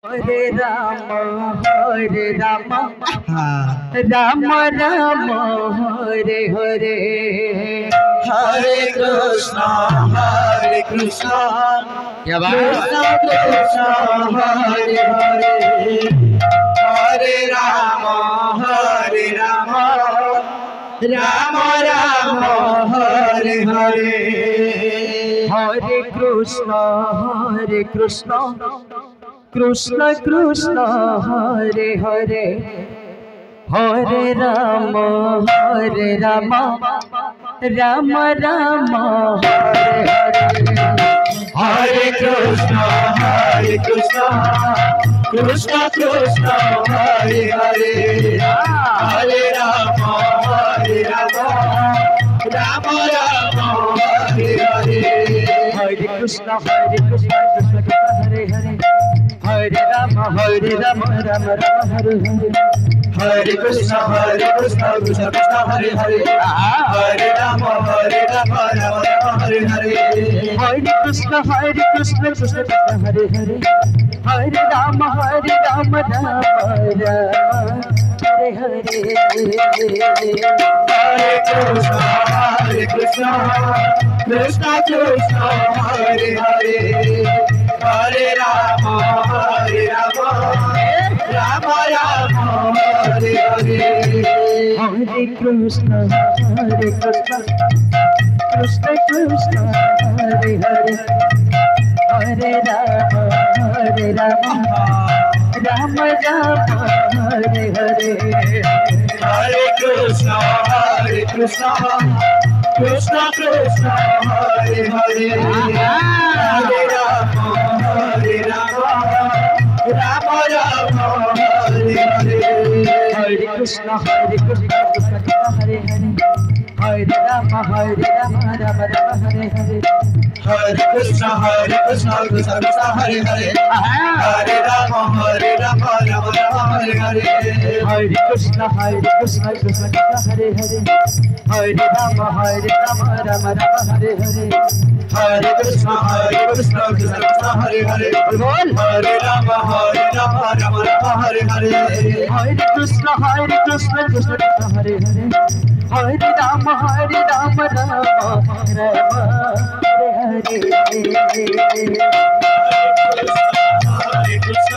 हरे राम राम राम हरे हरे हरे कृष्णा क्या बात कृष्णा कृष्णा हरे हरे हरे राम राम राम हरे हरे हरे कृष्ण कृष्ण कृष्ण हरे हरे हरे राम राम राम हरे हरे हरे कृष्णा कृष्णा कृष्णा हरे हरे हरे राम राम हरे हरे हरे कृष्ण कृष्ण कृष्ण हरे हरे हरे राम राम राम हरे हरे हरे कृष्णा कृष्ण कृष्ण हरे हरे हरे राम राम हरे हरे हरे कृष्ण कृष्ण कृष्ण हरे हरे हरे राम राम हरे हरे हरे कृष्णा कृष्ण कृष्ण हरे हरे हरे राम राम राम हरे हरे हरे कृष्ण कृष्ण कृष्ण हरे हरे हरे राम राम राम हरे हरे हरे कृष्णा कृष्ण कृष्ण हरे हरे हरे राम राम हरे हरे हरे कृष्ण कृष्ण हरे हरे हरे राम राम हरे हरे हरे कृष्ण कृष्ण हरे हरे हरे राम राम हरे हरे हरे कृष्ण कृष्ण हरे हरे हरे राम राम हरे हरे हरे कृष्ण हरे हरे बोल हरे राम हरे हरे हरे कृष्ण कृष्ण हरे हरे हरे राम राम हरे हरे हरे कृष्ण कृष्ण हरे हरे हरे राम राम हरे हरे हरे कृष्ण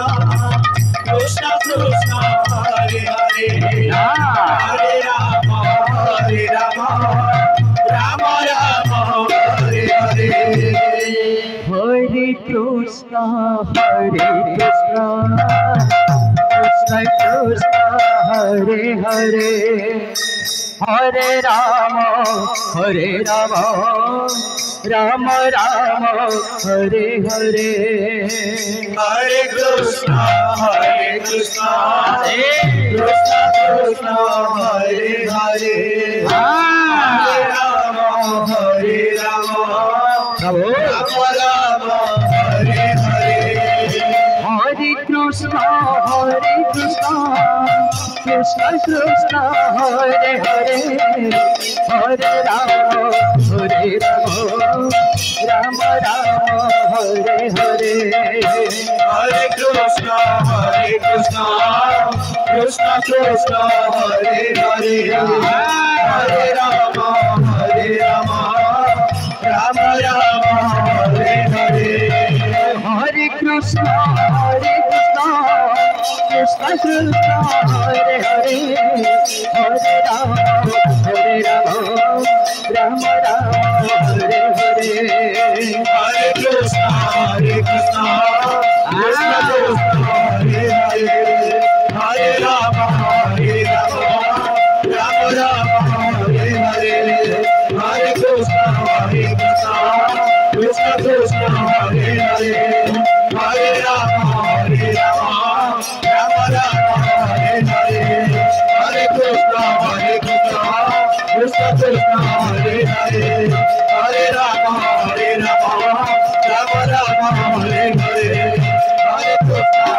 कृष्ण कृष्ण हरे हरे हरे राम राम राम हरे हरे हरे कृष्ण कृष्ण कृष्ण हरे हरे हरे राम राम राम हरे हरे हरे कृष्ण कृष्ण कृष्ण हरे हरे हरे राम राम हरे हरे हरे कृष्ण कृष्ण कृष्ण हरे हरे हरे राम राम हरे हरे हरे कृष्ण कृष्ण कृष्ण हरे हरे हरे राम राम हरे हरे हरे कृष्ण कृष्ण कृष्ण हरे हरे हरे राम राम हरे हरे हरे कृष्ण कृष्ण कृष्ण हरे हरे हरे राम राम हरे हरे हरे कृष्ण कृष्ण कृष्ण हरे हरे हरे राम राम हरे हरे हरे कृष्ण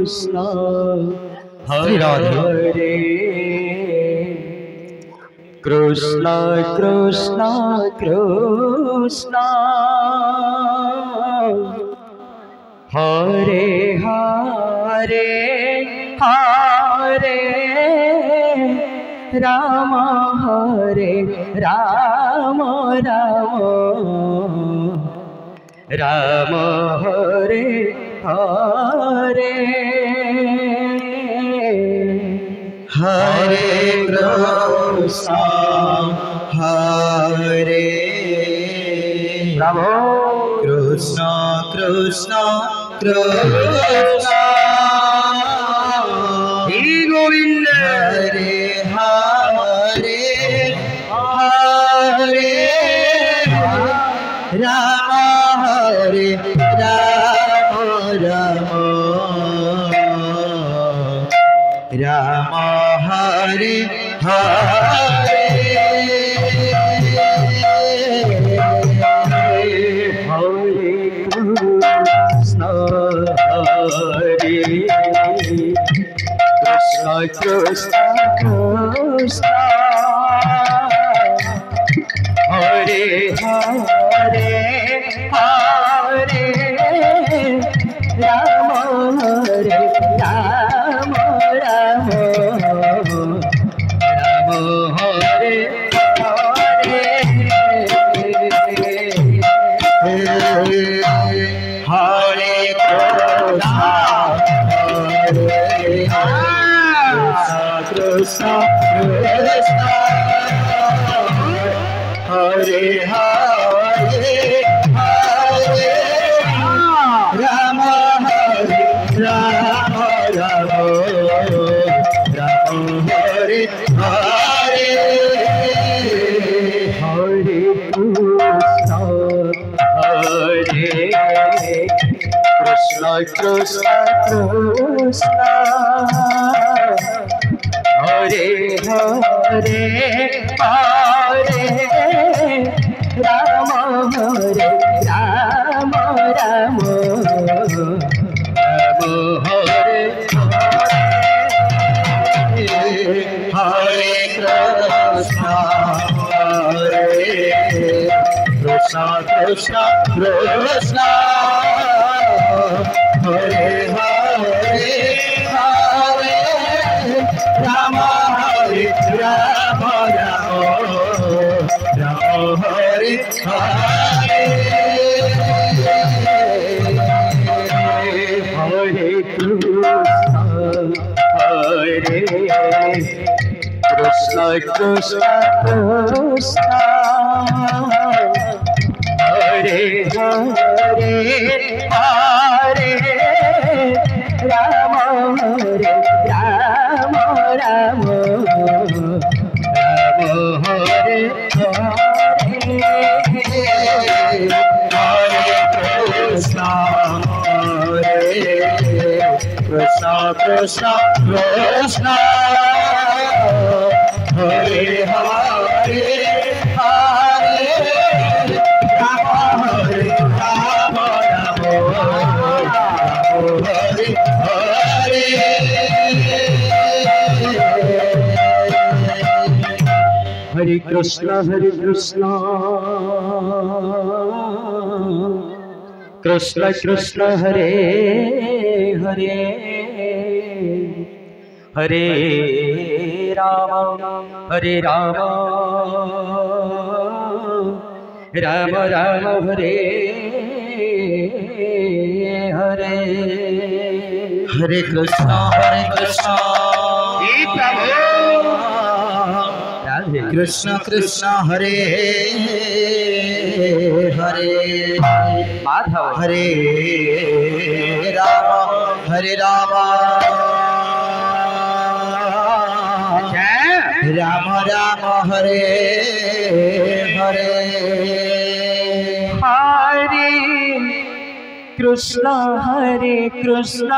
कृष्ण श्री राधे हरे कृष्ण कृष्ण कृष्ण हरे हरे हरे राम हरे राम राम राम हरे हरे हरे कृष्ण हरे राम कृष्ण कृष्ण कृष्ण श्री गोविंद हरे हरे हरे राम हरे राम राम राम हरे हरे हरे कृष्ण कृष्ण कृष्ण हरे हरे हरे राम हरे राम राम राम हरे हरे हरे कृष्ण कृष्ण हरे हरे हरे राम हरे राम राम राम हरे हरे हरे कृष्ण कृष्ण कृष्ण हरे हरे हरे राम हरे राम राम राम हरे हरे कृष्ण कृष्ण कृष्ण हरे हरे हरे राम हरे राम राम राम हरे हरे हरे कृष्ण कृष्ण कृष्ण हरे हरे हरे राम हरे राम राम राम हरे हरे हरे कृष्ण कृष्ण कृष्ण हरे हरे हरे राम हरे राम राम हरे हरे हरे कृष्ण कृष्ण कृष्ण हरे हरे हरे राम राम राम हरे हरे हरे कृष्ण कृष्ण कृष्ण हरे हरे माधव हरे राम राम राम हरे हरे हरे कृष्ण